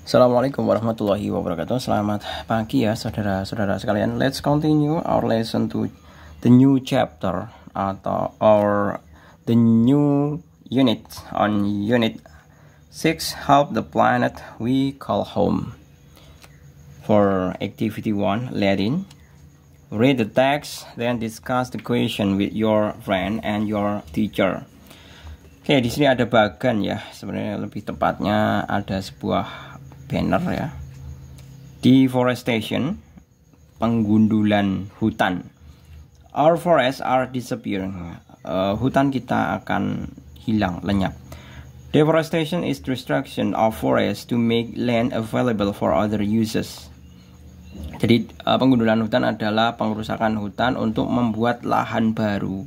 Assalamualaikum warahmatullahi wabarakatuh. Selamat pagi ya saudara-saudara sekalian. Let's continue our lesson to the new chapter or the new unit on unit 6, help the planet we call home. For activity 1, Latin. Read the text, then discuss the question with your friend and your teacher. Oke, di sini ada bagan ya. Sebenarnya lebih tepatnya ada sebuah banner ya. Deforestation, penggundulan hutan. Our forests are disappearing. Hutan kita akan hilang, lenyap. Deforestation is destruction of forests to make land available for other uses. Jadi penggundulan hutan adalah pengerusakan hutan untuk membuat lahan baru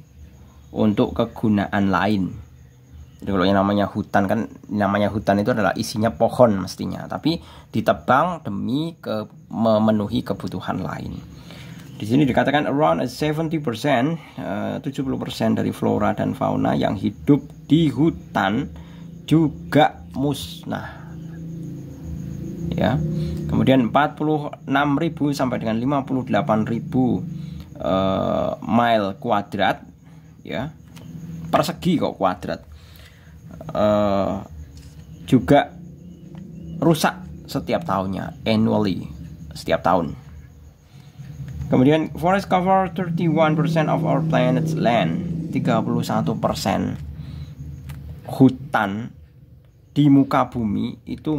untuk kegunaan lain. Jadi kalau yang namanya hutan itu adalah isinya pohon mestinya, tapi ditebang demi memenuhi kebutuhan lain. Di sini dikatakan around 70% dari flora dan fauna yang hidup di hutan juga musnah. Ya. Kemudian 46.000 sampai dengan 58.000 mile kuadrat ya. Persegi kok kuadrat. Juga rusak setiap tahunnya, annually, setiap tahun. Kemudian forest cover 31% of our planet's land. 31% hutan di muka bumi itu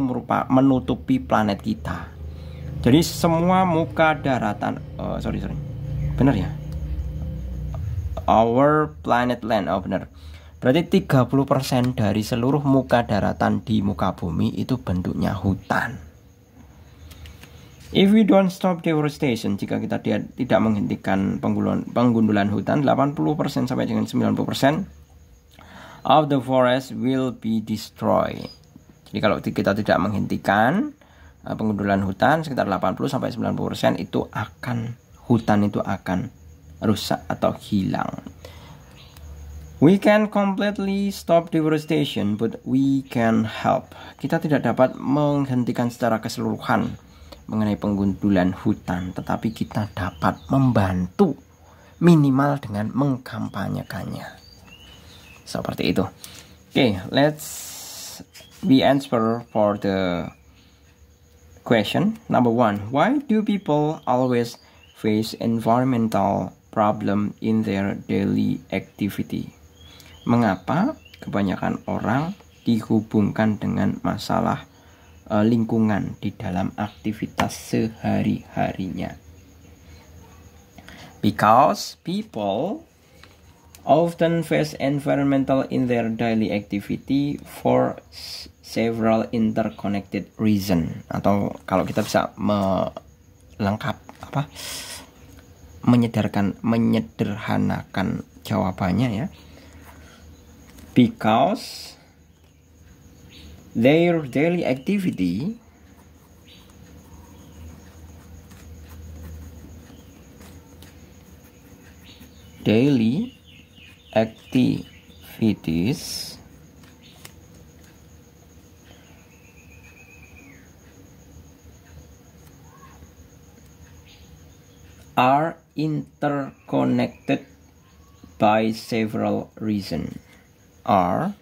menutupi planet kita. Jadi semua muka daratan, benar ya? Our planet land, benar. Berarti 30% dari seluruh muka daratan di muka bumi itu bentuknya hutan. If we don't stop deforestation, jika kita tidak menghentikan penggundulan hutan, 80% sampai dengan 90% of the forest will be destroyed. Jadi kalau kita tidak menghentikan penggundulan hutan, sekitar 80 sampai 90% hutan itu akan rusak atau hilang. We can completely stop deforestation, but we can help. Kita tidak dapat menghentikan secara keseluruhan mengenai penggundulan hutan, tetapi kita dapat membantu minimal dengan mengkampanyekannya. Seperti itu. Okay, let's answer for the question. Number 1, why do people always face environmental problem in their daily activity? Mengapa kebanyakan orang dihubungkan dengan masalah lingkungan di dalam aktivitas sehari-harinya? Because people often face environmental in their daily activity for several interconnected reason. Atau kalau kita bisa menyederhanakan jawabannya ya. Because their daily activities are interconnected by several reasons. Are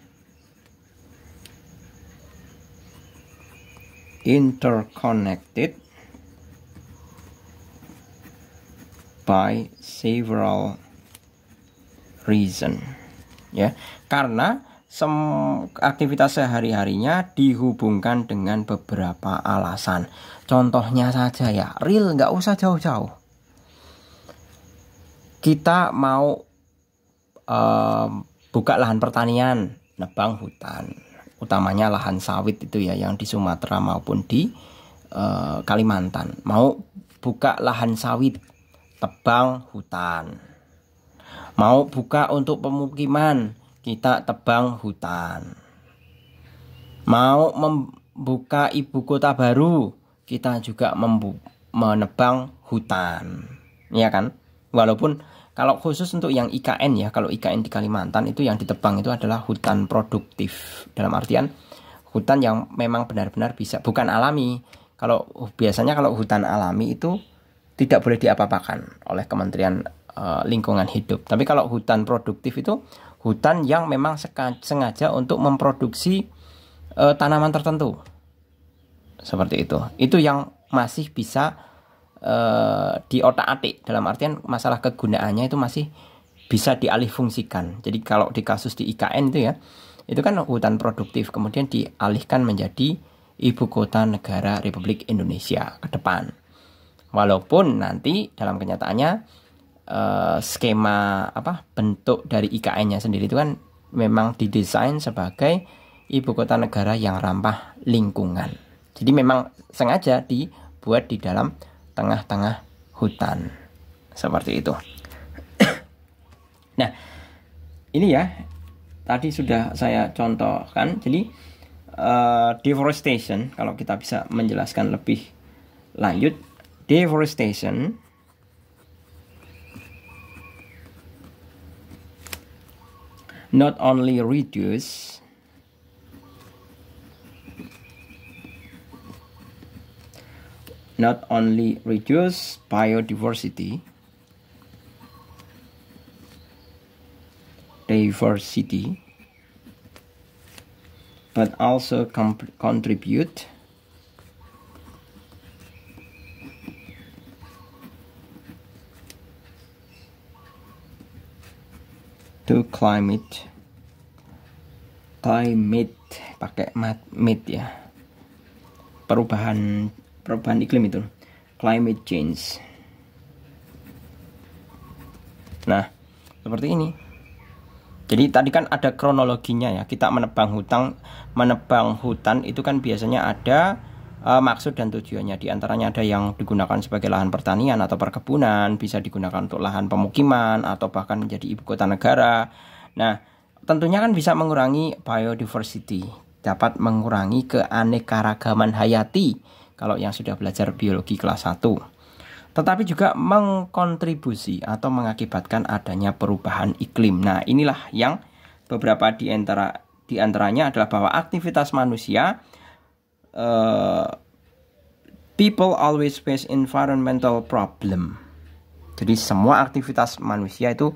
interconnected by several reasons. Ya, karena aktivitas sehari-harinya dihubungkan dengan beberapa alasan. Contohnya saja ya, real, nggak usah jauh-jauh. Kita mau buka lahan pertanian, nebang hutan, utamanya lahan sawit itu ya, yang di Sumatera maupun di Kalimantan. Mau buka lahan sawit, tebang hutan. Mau buka untuk pemukiman, kita tebang hutan. Mau membuka ibu kota baru, kita juga menebang hutan, ya kan? Walaupun kalau khusus untuk yang IKN ya, kalau IKN di Kalimantan itu yang ditebang itu adalah hutan produktif. Dalam artian hutan yang memang benar-benar bisa, bukan alami. Kalau biasanya kalau hutan alami itu tidak boleh diapa-apakan oleh Kementerian Lingkungan Hidup. Tapi kalau hutan produktif itu hutan yang memang sengaja untuk memproduksi tanaman tertentu. Seperti itu. Itu yang masih bisa diotak-atik, dalam artian masalah kegunaannya itu masih bisa dialihfungsikan. Jadi kalau di kasus di IKN itu ya, itu kan hutan produktif kemudian dialihkan menjadi ibu kota negara Republik Indonesia ke depan. Walaupun nanti dalam kenyataannya skema bentuk dari IKN-nya sendiri itu kan memang didesain sebagai ibu kota negara yang ramah lingkungan. Jadi memang sengaja dibuat di dalam tengah-tengah hutan. Seperti itu. Nah, ini ya tadi sudah saya contohkan. Jadi deforestation, kalau kita bisa menjelaskan lebih lanjut, deforestation not only reduce biodiversity, but also contribute to climate pakai mat ya, perubahan iklim itu, climate change. Nah, seperti ini. Jadi tadi kan ada kronologinya ya. Kita menebang hutan itu kan biasanya ada maksud dan tujuannya. Di antaranya ada yang digunakan sebagai lahan pertanian atau perkebunan, bisa digunakan untuk lahan pemukiman atau bahkan menjadi ibu kota negara. Nah, tentunya kan bisa mengurangi biodiversity, dapat mengurangi keanekaragaman hayati kalau yang sudah belajar biologi kelas 1. Tetapi juga mengkontribusi atau mengakibatkan adanya perubahan iklim. Nah, inilah yang beberapa di antaranya adalah bahwa aktivitas manusia, people always face environmental problem. Jadi semua aktivitas manusia itu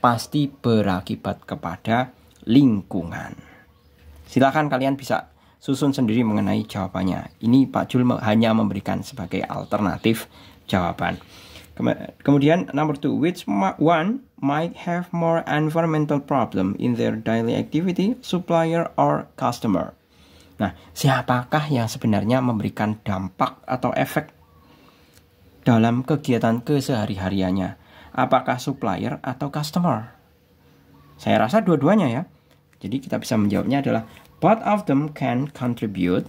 pasti berakibat kepada lingkungan. Silakan kalian bisa susun sendiri mengenai jawabannya. Ini Pak Jul hanya memberikan sebagai alternatif jawaban. Kemudian number 2, which one might have more environmental problem in their daily activity, supplier or customer? Nah, siapakah yang sebenarnya memberikan dampak atau efek dalam kegiatan kesehari-hariannya? Apakah supplier atau customer? Saya rasa dua-duanya ya. Jadi kita bisa menjawabnya adalah both of them can contribute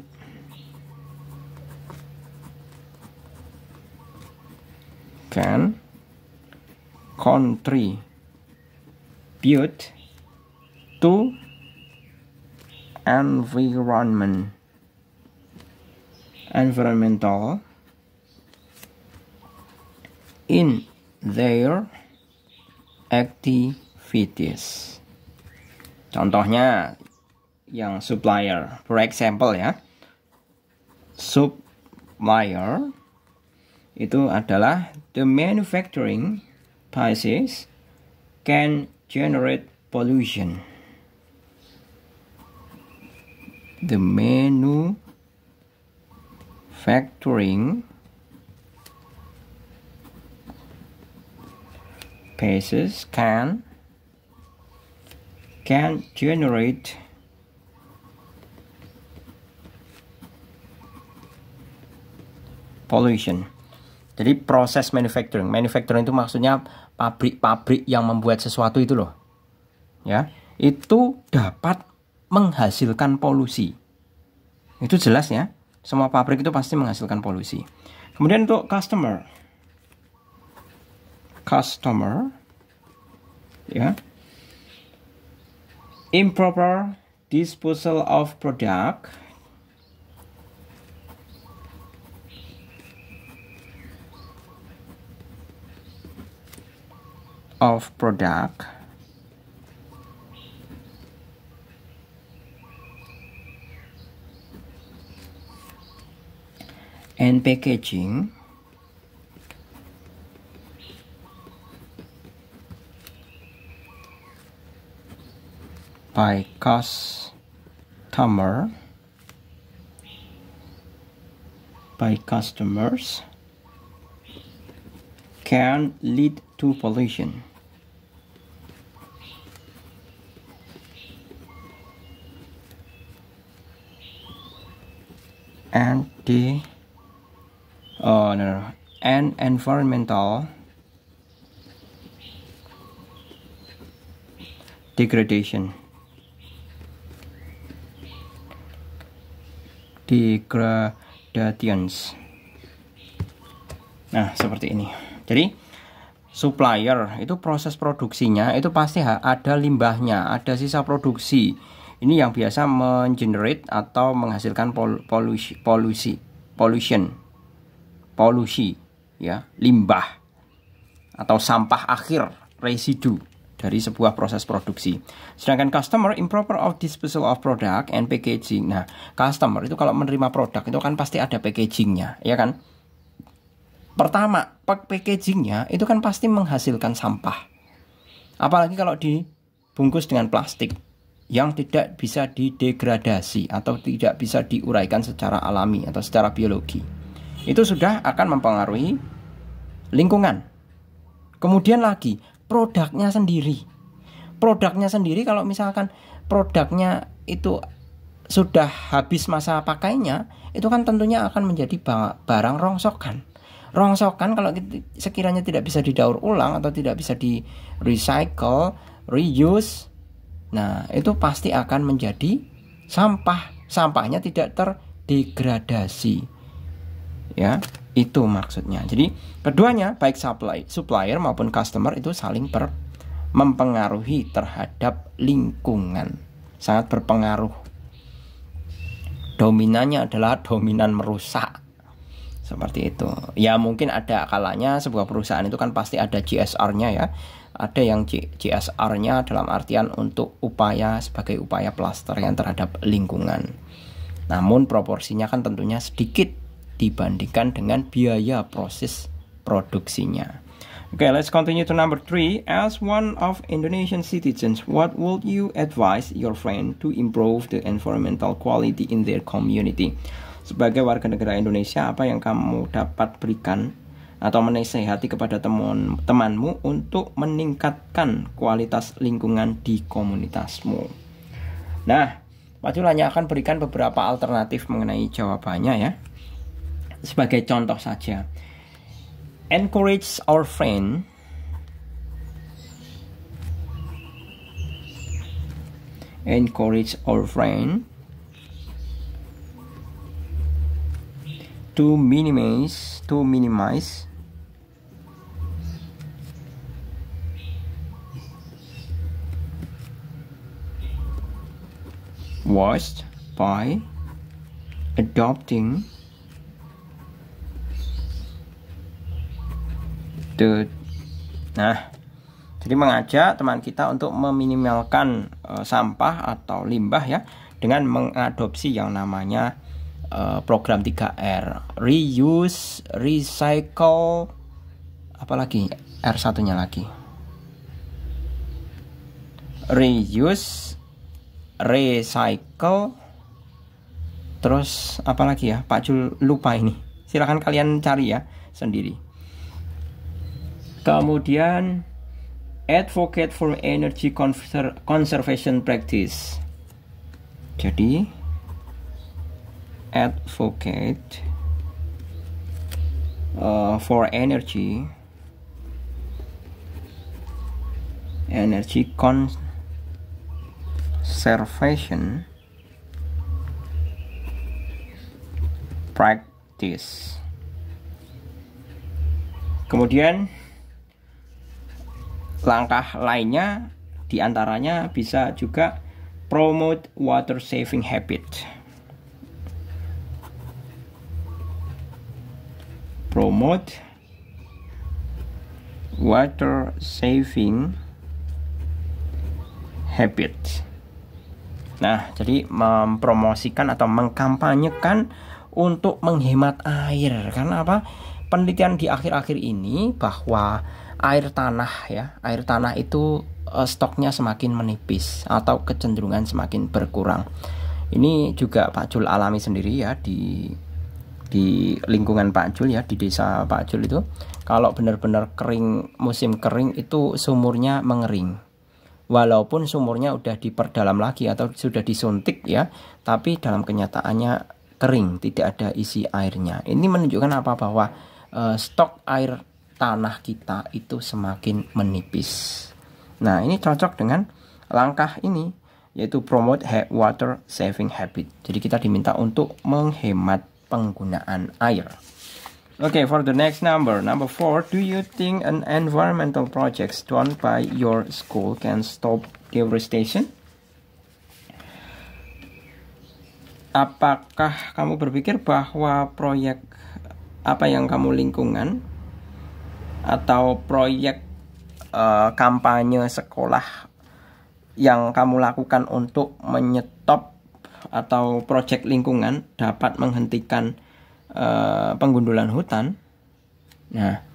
to environmental in their activities. Contohnya yang supplier, for example ya, supplier itu adalah the manufacturing process can generate pollution. The manufacturing process can generate pollution. Jadi proses manufacturing itu maksudnya pabrik-pabrik yang membuat sesuatu itu loh. Ya, itu dapat menghasilkan polusi. Itu jelas ya. Semua pabrik itu pasti menghasilkan polusi. Kemudian untuk customer ya. Improper disposal of product and packaging by customers can lead to pollution. And environmental degradation. Degradations. Nah, seperti ini. Jadi supplier itu proses produksinya itu pasti ada limbahnya, ada sisa produksi. Ini yang biasa mengenerate atau menghasilkan polusi ya, limbah atau sampah akhir, residu dari sebuah proses produksi. Sedangkan customer improper of disposal of product and packaging. Nah, customer itu kalau menerima produk itu kan pasti ada packagingnya, ya kan? Pertama, packagingnya itu kan pasti menghasilkan sampah. Apalagi kalau dibungkus dengan plastik yang tidak bisa didegradasi atau tidak bisa diuraikan secara alami atau secara biologi. Itu sudah akan mempengaruhi lingkungan. Kemudian lagi, produknya sendiri kalau misalkan produknya itu sudah habis masa pakainya, itu kan tentunya akan menjadi barang rongsokan kalau sekiranya tidak bisa didaur ulang atau tidak bisa di recycle, reuse, nah itu pasti akan menjadi sampahnya tidak terdegradasi, ya. Itu maksudnya. Jadi keduanya baik supplier maupun customer itu saling mempengaruhi terhadap lingkungan. Sangat berpengaruh. Dominannya adalah dominan merusak. Seperti itu. Ya mungkin ada kalanya sebuah perusahaan itu kan pasti ada CSR-nya ya. Ada yang CSR-nya dalam artian untuk sebagai upaya pelestarian terhadap lingkungan. Namun proporsinya kan tentunya sedikit dibandingkan dengan biaya proses produksinya. Okay, let's continue to number 3. As one of Indonesian citizens, what would you advise your friend to improve the environmental quality in their community? Sebagai warga negara Indonesia, apa yang kamu dapat berikan atau menasehati kepada temanmu untuk meningkatkan kualitas lingkungan di komunitasmu? Nah, Pak Jul hanya akan berikan beberapa alternatif mengenai jawabannya ya. Sebagai contoh saja, encourage our friend to minimize waste by adopting jadi mengajak teman kita untuk meminimalkan sampah atau limbah ya, dengan mengadopsi yang namanya program 3R, reuse, recycle, apalagi R satunya lagi, reuse, recycle, terus apalagi ya Pak Jul lupa ini, silahkan kalian cari ya sendiri. Kemudian advocate for energy conservation practice. Jadi advocate for energy conservation practice. Kemudian langkah lainnya diantaranya bisa juga promote water saving habit. Promote water saving habit. Nah, jadi mempromosikan atau mengkampanyekan untuk menghemat air. Karena apa? Penelitian di akhir-akhir ini bahwa air tanah itu stoknya semakin menipis atau kecenderungan semakin berkurang. Ini juga Pak Jul alami sendiri ya di lingkungan Pak Jul ya, di desa Pak Jul itu. Kalau benar-benar kering, musim kering itu sumurnya mengering. Walaupun sumurnya udah diperdalam lagi atau sudah disuntik ya, tapi dalam kenyataannya kering, tidak ada isi airnya. Ini menunjukkan apa? Bahwa stok air tanah kita itu semakin menipis. Nah, ini cocok dengan langkah ini, yaitu promote water saving habit. Jadi kita diminta untuk menghemat penggunaan air. Okay, for the next number 4, do you think an environmental projects done by your school can stop deforestation? Apakah kamu berpikir bahwa proyek apa yang kamu lingkungan atau proyek kampanye sekolah yang kamu lakukan untuk menyetop atau proyek lingkungan dapat menghentikan penggundulan hutan? Nah,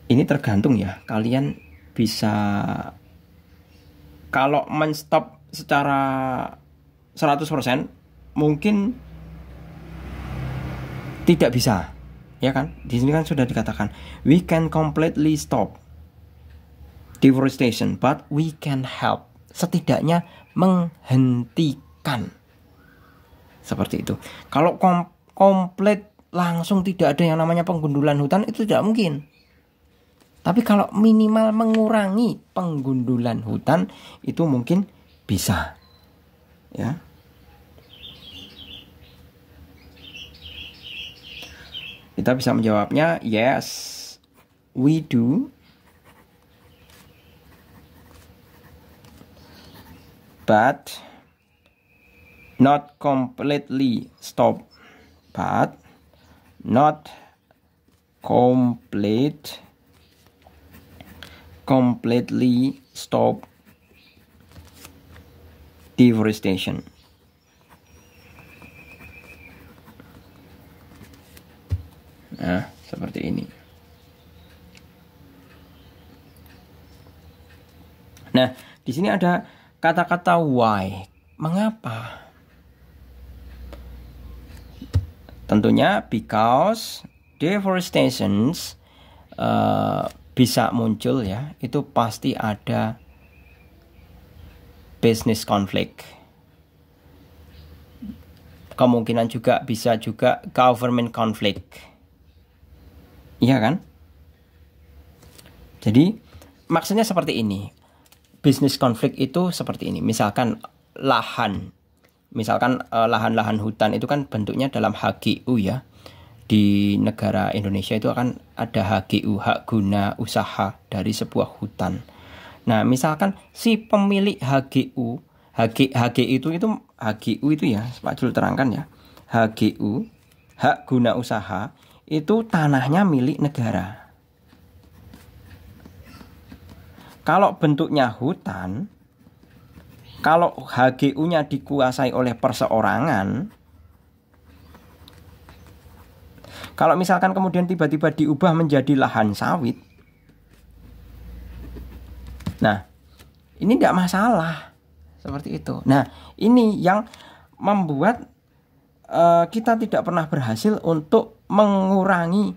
ini tergantung ya. Kalian bisa, kalau menstop secara 100% mungkin tidak bisa, ya kan? Di sini kan sudah dikatakan we can completely stop deforestation, but we can help. Setidaknya menghentikan. Seperti itu. Kalau komplit langsung tidak ada yang namanya penggundulan hutan, itu tidak mungkin. Tapi kalau minimal mengurangi penggundulan hutan, itu mungkin bisa. Ya. Kita bisa menjawabnya yes, we do. But not completely stop, but not completely stop deforestation. Nah, seperti ini. Nah, di sini ada kata-kata why. Mengapa? Tentunya because deforestation bisa muncul ya, itu pasti ada business conflict. Kemungkinan juga bisa juga government conflict. Iya kan? Jadi maksudnya seperti ini. Business conflict itu seperti ini. Misalkan lahan-lahan hutan itu kan bentuknya dalam HGU ya. Di negara Indonesia itu akan ada HGU, hak guna usaha dari sebuah hutan. Nah, misalkan si pemilik HGU itu ya, Pak Jul terangkan ya. HGU, hak guna usaha, itu tanahnya milik negara. Kalau bentuknya hutan, kalau HGU-nya dikuasai oleh perseorangan, kalau misalkan kemudian tiba-tiba diubah menjadi lahan sawit, nah ini tidak masalah seperti itu. Nah, ini yang membuat kita tidak pernah berhasil untuk mengurangi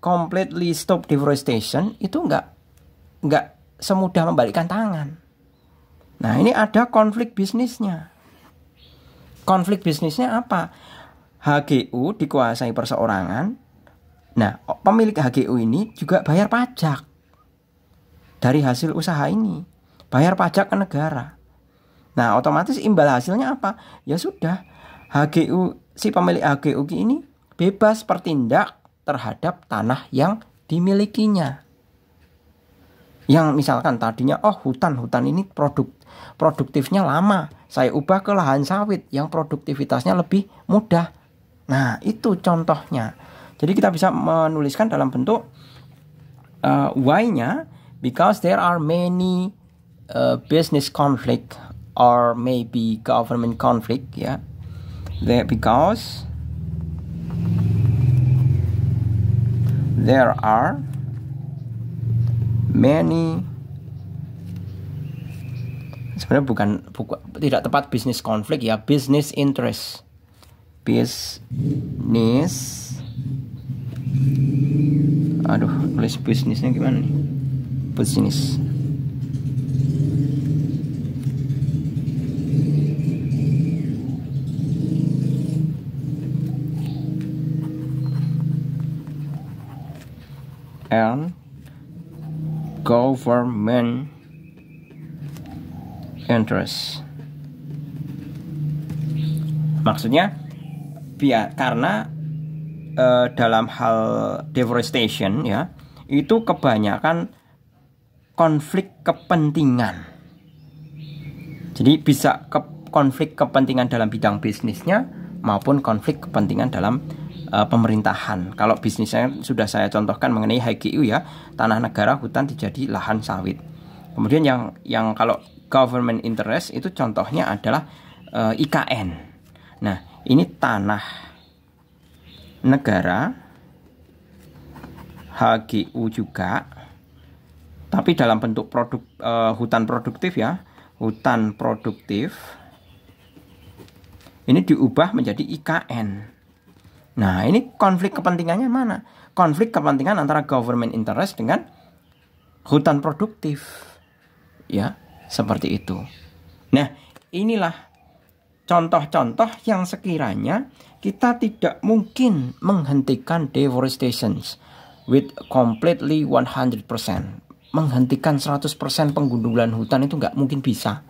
completely stop deforestation. Itu nggak semudah membalikkan tangan. Nah, ini ada konflik bisnisnya. Konflik bisnisnya apa? HGU dikuasai perseorangan. Nah, pemilik HGU ini juga bayar pajak dari hasil usaha ini. Bayar pajak ke negara. Nah, otomatis imbal hasilnya apa? Ya sudah, si pemilik HGU ini bebas bertindak terhadap tanah yang dimilikinya. Yang misalkan tadinya hutan ini produktifnya lama, saya ubah ke lahan sawit yang produktivitasnya lebih mudah. Nah, itu contohnya. Jadi kita bisa menuliskan dalam bentuk why-nya, because there are many business conflict or maybe government conflict, ya. Because there are many, sebenarnya bukan tidak tepat business conflict ya, business interest. Aduh, tulis bisnisnya gimana nih? Bisnis. And government interest. Maksudnya karena dalam hal deforestation ya, itu kebanyakan konflik kepentingan. Jadi bisa konflik kepentingan dalam bidang bisnisnya maupun konflik kepentingan dalam pemerintahan. Kalau bisnisnya sudah saya contohkan mengenai HGU ya, tanah negara, hutan dijadi lahan sawit. Kemudian yang kalau government interest itu contohnya adalah IKN. Nah, ini tanah negara, HGU juga, tapi dalam bentuk produk hutan produktif ya, hutan produktif ini diubah menjadi IKN. Nah, ini konflik kepentingannya mana? Konflik kepentingan antara government interest dengan hutan produktif, ya, seperti itu. Nah, inilah contoh-contoh yang sekiranya kita tidak mungkin menghentikan deforestation with completely 100%. Menghentikan 100% penggundulan hutan itu nggak mungkin bisa.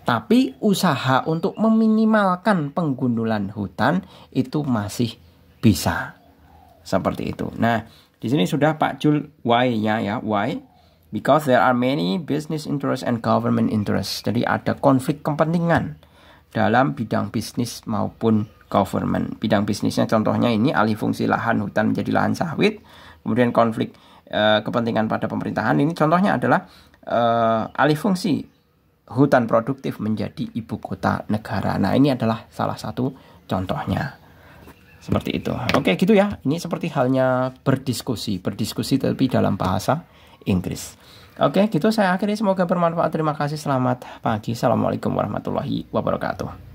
Tapi usaha untuk meminimalkan penggundulan hutan itu masih bisa. Seperti itu. Nah, di sini sudah Pak Jul why-nya ya, why? Because there are many business interests and government interests. Jadi ada konflik kepentingan dalam bidang bisnis maupun government. Bidang bisnisnya contohnya ini alih fungsi lahan hutan menjadi lahan sawit. Kemudian konflik kepentingan pada pemerintahan ini contohnya adalah alih fungsi hutan produktif menjadi ibu kota negara. Nah, ini adalah salah satu contohnya. Seperti itu. Oke, gitu ya. Ini seperti halnya berdiskusi tapi dalam bahasa Inggris. Oke, gitu saya akhiri. Semoga bermanfaat. Terima kasih. Selamat pagi. Assalamualaikum warahmatullahi wabarakatuh.